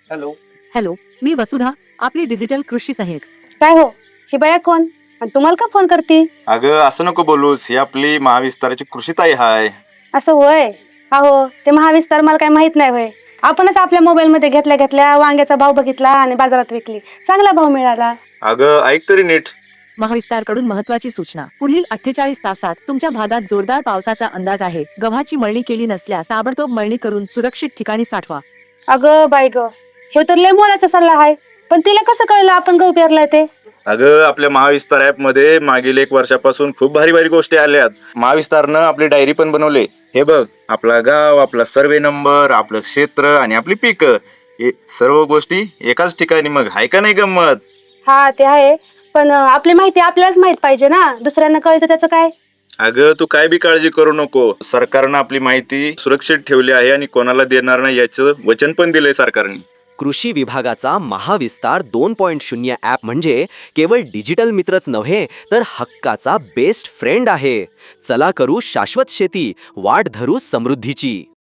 Hello. Hello, मी वसुधा, आपली digital कृषी सहाय्यक. काय हो, ही बाया कोण आणि तुम्हाला का फोन करते? अगं असं नको बोलूस, ही आपली महाविस्ताराची कृषीताई हाय. असं होय. अहो ते महाविस्तार मला काही माहित नाही होय. आपणच आपल्या मोबाईल मध्ये घेतल्या घेतल्या वांग्याचा भाव बघितला आणि बाजारात विकली, चांगला भाव मिळाला. अगं ऐक तरी नीट. महाविस्तारकडून महत्त्वाची सूचना. पुढील 48 तासात तुमच्या भागात जोरदार पावसाचा अंदाज आहे. गव्हाची मळणी केली नसल्यास ताबडतोब मळणी करून सुरक्षित ठिकाणी साठवा. अगं बाई ग, हे तर लय मोलाचा सल्ला आहे. पण तिला कसं कळलं आपण गहू पेरलाय ते? अगं आपल्या महाविस्तार ऍप मध्ये मागील 1 वर्षापासून खूप भारी भारी गोष्टी आल्यात. महाविस्तारनं आपली डायरी पण बनवले. हे बघ, आपला गाव, आपला सर्वे नंबर, आपलं क्षेत्र आणि आपली पिकं, हे सर्व गोष्टी एकाच ठिकाणी. मग हाय का नाही गंमत? हा ते आहे, पण आपली माहिती आपल्यालाच माहित पाहिजे ना, दुसऱ्यांना कळतं त्याचं काय? अगं तू काय बी काळजी करू नको. सरकारनं आपली माहिती सुरक्षित ठेवली आहे आणि कोणाला देणार नाही याचं वचन पण दिलंय सरकारने. कृषी विभागाचा महाविस्तार 2.0 ॲप म्हणजे केवळ डिजिटल मित्रच नव्हे तर हक्काचा बेस्ट फ्रेंड आहे. चला करू शाश्वत शेती, वाट धरू समृद्धीची.